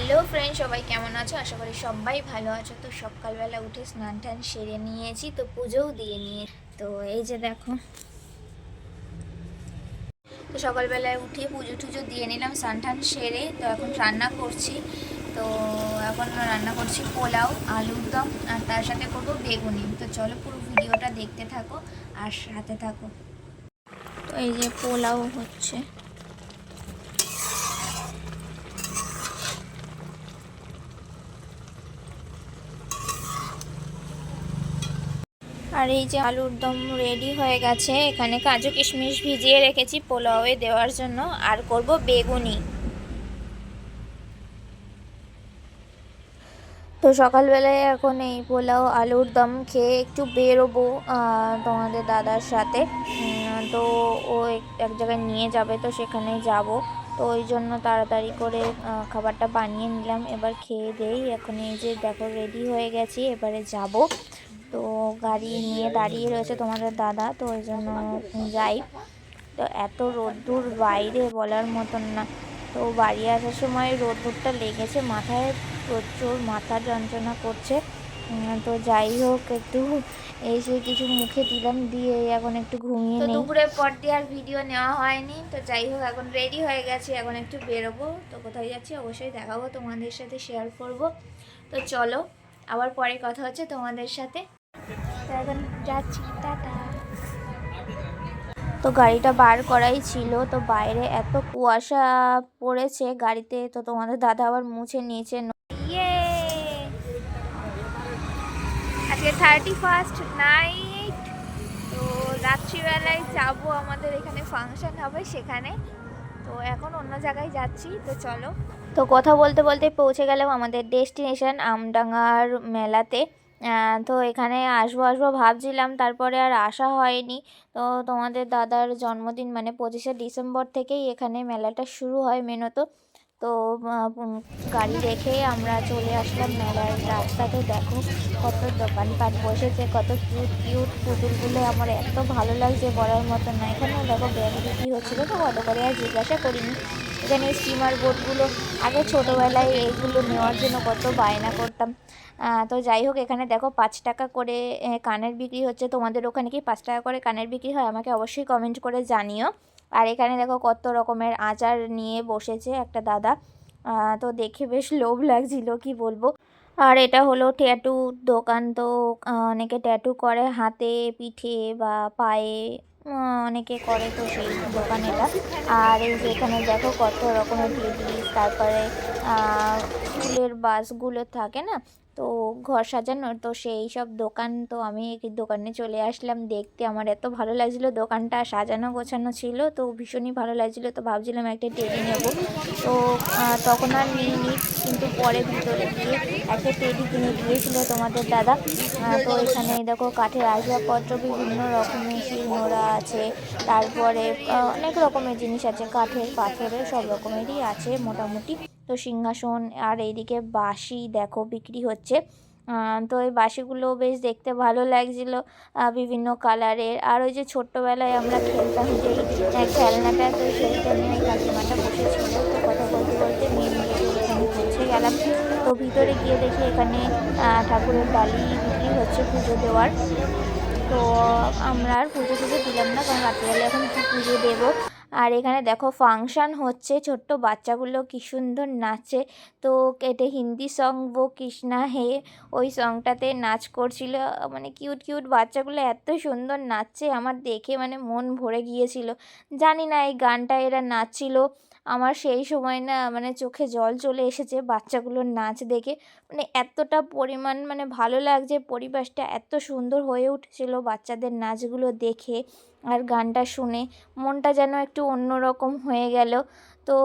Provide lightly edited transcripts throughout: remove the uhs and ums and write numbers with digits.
Hello friend, সবাই কেমন আছো? আশা করি সবাই ভালো আছো। তো সকালবেলা উঠে স্নান টান সেরে নিয়েছি, তো পুজোও দিয়ে নিয়ে তো এই যে দেখো, তো সকালবেলায় উঠে পুজো টুজো দিয়ে নিলাম স্নান টান সেরে। তো এখন রান্না করছি। তো এখন রান্না করছি পোলাও, আলুর দম, আর তার সাথে করবো বেগুনি। তো চলো পুরো ভিডিওটা দেখতে থাকো আর সাথে থাকো। তো এই যে পোলাও হচ্ছে, আর এই যে আলুর দম রেডি হয়ে গেছে। এখানে কাজু কিশমিশ ভিজিয়ে রেখেছি পোলাওয়ে দেওয়ার জন্য, আর করব বেগুনি। তো সকালবেলায় এখন এই পোলাও আলুর দম খেয়ে একটু বেরোবো তোমাদের দাদার সাথে। তো ও এক জায়গায় নিয়ে যাবে, তো সেখানে যাব। তো ওই জন্য তাড়াতাড়ি করে খাবারটা বানিয়ে নিলাম। এবার খেয়ে দেই। এখন এই যে দেখো রেডি হয়ে গেছি, এবারে যাব। তো গাড়ি নিয়ে দাঁড়িয়ে রয়েছে তোমাদের দাদা, তো ওই জন্য যাই। তো এত রোদ্দুর বাইরে বলার মতন না। তো বাড়ি আসার সময় রোদ্দুরটা লেগেছে মাথায়, প্রচুর মাথা যন্ত্রণা করছে। তো যাই হোক, একটু এসে কিছু মুখে দিলাম, দিয়ে এখন একটু ঘুমিয়ে নেই। তো দুপুরের পর দিয়ে আর ভিডিও নেওয়া হয়নি। তো যাই হোক, এখন রেডি হয়ে গেছি, এখন একটু বেরোবো। তো কোথায় যাচ্ছি অবশ্যই দেখাবো, তোমাদের সাথে শেয়ার করব। তো চলো, আবার পরে কথা হচ্ছে তোমাদের সাথে। তো এখন যাচ্ছি, টাটা। তো গাড়িটা বার করাই ছিল, তো বাইরে এত কুয়াশা পড়েছে গাড়িতে, তো তোমাদের দাদা আবার মুছে নিয়েছে। ইয়ে, আজকে 31st নাইট। তো রাত্রিবেলায় যাব, আমাদের এখানে ফাংশন হবে সেখানে। তো এখন অন্য জায়গায় যাচ্ছি, তো চলো। তো কথা বলতে বলতে পৌঁছে গেলাম আমাদের ডেস্টিনেশন আমডাঙ্গার মেলাতে। তো এখানে আসবো আসবো ভাবছিলাম, তারপরে আর আসা হয়নি। তো তোমাদের দাদার জন্মদিন মানে 25শে ডিসেম্বর থেকেই এখানে মেলাটা শুরু হয় মেনত। তো গাড়ি রেখে আমরা চলে আসলাম মেলার রাস্তাতে। দেখো কত দোকানপাট বসেছে, কত কিউট কিউট পুতুলগুলো, আমার এত ভালো লাগছে বলার মতো না। এখানেও দেখো ব্যাগ বিক্রি হচ্ছিলো, তো কত করে আর জিজ্ঞাসা করিনি। এখানে স্টিমার বোটগুলো, আগে ছোটোবেলায় এইগুলো নেওয়ার জন্য কত বায়না করতাম। তো যাই হোক, এখানে দেখো 5 টাকা করে কানের বিক্রি হচ্ছে। তোমাদের ওখানে কি 5 টাকা করে কানের বিক্রি হয়? আমাকে অবশ্যই কমেন্ট করে জানিও। আর এখানে দেখো কত রকমের আচার নিয়ে বসেছে একটা দাদা। তো দেখে বেশ লোভ লাগছিল, কি বলবো। আর এটা হলো ট্যাটু দোকান। তো অনেকে ট্যাটু করে হাতে, পিঠে বা পায়ে, অনেকে করে, তো সেই দোকান এটা। আর এই যে এখানে দেখো কত রকমের টেডি, তারপরে ফুলের বাসগুলো থাকে না, তো ঘর সাজানোর, তো সেই সব দোকান। তো আমি এই দোকানে চলে আসলাম দেখতে, আমার এত ভালো লাগছিলো, দোকানটা সাজানো গোছানো ছিল, তো ভীষণই ভালো লাগছিলো। তো ভাবছিলাম একটা টেডি নেব। তো তখন আর নিইনি, কিন্তু পরে ভিতরে গিয়ে একটা টেডি কিনে দিয়েছিল তোমাদের দাদা। তো এখানে দেখো কাঠের আসবাবপত্র বিভিন্ন রকমের, শিলনোড়া আছে, তারপরে অনেক রকমের জিনিস আছে, কাঠের পাথরের সব রকমেরই আছে মোটামুটি। তো সিংহাসন, আর এইদিকে বাঁশি দেখো বিক্রি হচ্ছে। তো এই বাঁশিগুলো বেশ দেখতে ভালো লাগছিলো, বিভিন্ন কালারের। আর ওই যে ছোট্টবেলায় আমরা খেলতাম যেই খেলনাটা, তো সেইটা নিয়ে কাকিমাটা বসেছিল। তো কথা বলতে বলতে মেন গেটের এখানে পৌঁছে গেলাম। তো ভিতরে গিয়ে দেখি এখানে ঠাকুরের ডালি বিক্রি হচ্ছে পুজো দেওয়ার। তো আমরা আর পুজো টুজো দিলাম না, কারণ রাত্রিবেলা এখন কি পুজো দেবো। আর এখানে দেখো ফাংশান হচ্ছে, ছোট্ট বাচ্চাগুলো কি সুন্দর নাচে। তো এটা হিন্দি সং वो কৃষ্ণা হে, ওই সংটাতে নাচ করছিল। মানে কিউট কিউট বাচ্চাগুলো এত সুন্দর নাচছে, আমার দেখে মানে মন ভরে গিয়েছিল। জানি না এই গানটা এরা নাচছিল, আমার সেই সময় না মানে চোখে জল চলে এসেছে বাচ্চাগুলোর নাচ দেখে। মানে এতটা পরিমাণ মানে ভালো লাগছে, পরিবেশটা এত সুন্দর হয়ে উঠেছিল বাচ্চাদের নাচগুলো দেখে আর গানটা শুনে, মনটা যেন একটু অন্যরকম হয়ে গেল। তো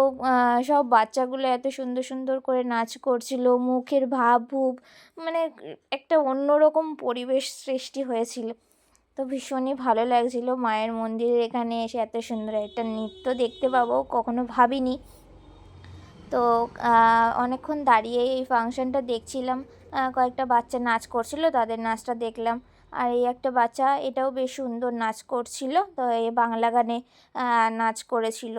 সব বাচ্চাগুলো এত সুন্দর সুন্দর করে নাচ করছিল, মুখের ভাব ভুব মানে একটা অন্যরকম পরিবেশ সৃষ্টি হয়েছিল। তো ভীষণই ভালো লাগছিল, মায়ের মন্দিরের এখানে এসে এত সুন্দর একটা নৃত্য দেখতে পাবো কখনো ভাবিনি। তো অনেকক্ষণ দাঁড়িয়ে এই ফাংশনটা দেখছিলাম। কয়েকটা বাচ্চা নাচ করছিল, তাদের নাচটা দেখলাম। আর এই একটা বাচ্চা, এটাও বেশ সুন্দর নাচ করছিল, তো এই বাংলা গানে নাচ করেছিল।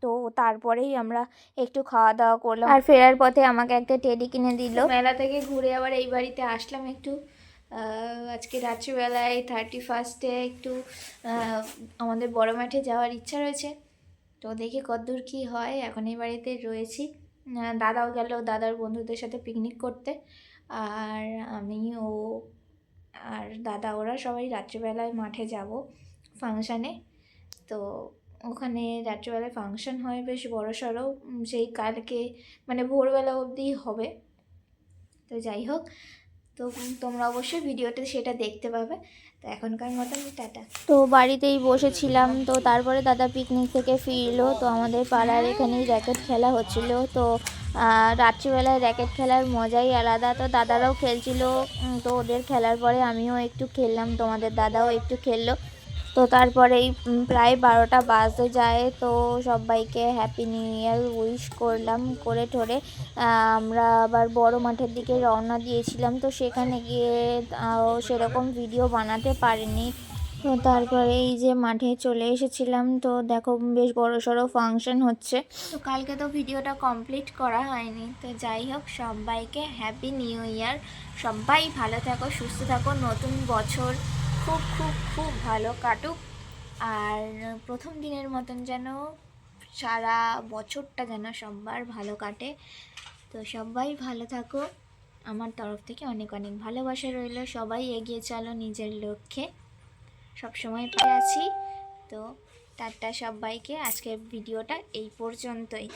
তো তারপরেই আমরা একটু খাওয়া দাওয়া করলাম, আর ফেরার পথে আমাকে একটা টেডি কিনে দিল। মেলা থেকে ঘুরে আবার এই বাড়িতে আসলাম একটু। আজকে রাত্রিবেলায় 31স্টে একটু আমাদের বড় মাঠে যাওয়ার ইচ্ছা রয়েছে, তো দেখি কতদূর কী হয়। এখন এই বাড়িতে রয়েছি, দাদাও গেল দাদার বন্ধুদের সাথে পিকনিক করতে, আর আমি ও আর দাদা ওরা সবাই রাত্রিবেলায় মাঠে যাব ফাংশানে। তো ওখানে রাত্রিবেলায় ফাংশন হয় বেশ বড়সড়, সেই কালকে মানে ভোরবেলা অবধি হবে। তো যাই হোক, তো তোমরা অবশ্যই ভিডিওতে সেটা দেখতে পাবে। তো এখনকার মতন টাটা। তো বাড়িতেই বসেছিলাম, তো তারপরে দাদা পিকনিক থেকে ফিরলো। তো আমাদের পাড়ার এখানেই র্যাকেট খেলা হচ্ছিল, তো রাত্রিবেলায় র্যাকেট খেলার মজাই আলাদা। তো দাদারাও খেলছিল, তো ওদের খেলার পরে আমিও একটু খেললাম, তোমাদের দাদাও একটু খেললো। তো তারপরেই প্রায় 12টা বাজতে যায়, তো সবাইকে হ্যাপি নিউ ইয়ার উইশ করলাম, করে ঠোরে আমরা আবার বড় মাঠের দিকে রওনা দিয়েছিলাম। তো সেখানে গিয়ে সেরকম ভিডিও বানাতে পারিনি। তো তারপরে এই যে মাঠে চলে এসেছিলাম, তো দেখো বেশ বড়সড় ফাংশন হচ্ছে। তো কালকে তো ভিডিওটা কমপ্লিট করা হয়নি। তো যাই হোক, সবাইকে হ্যাপি নিউ ইয়ার, সবাই ভালো থাকো, সুস্থ থাকো, নতুন বছর খুব খুব খুব ভালো কাটুক, আর প্রথম দিনের মতন যেন সারা বছরটা যেন সবার ভালো কাটে। তো সবাই ভালো থাকো, আমার তরফ থেকে অনেক অনেক ভালোবাসা রইল। সবাই এগিয়ে চলো নিজের লক্ষ্যে, সবসময় পেয়ে আছি। তো টাটা সবাইকে, আজকের ভিডিওটা এই পর্যন্তই।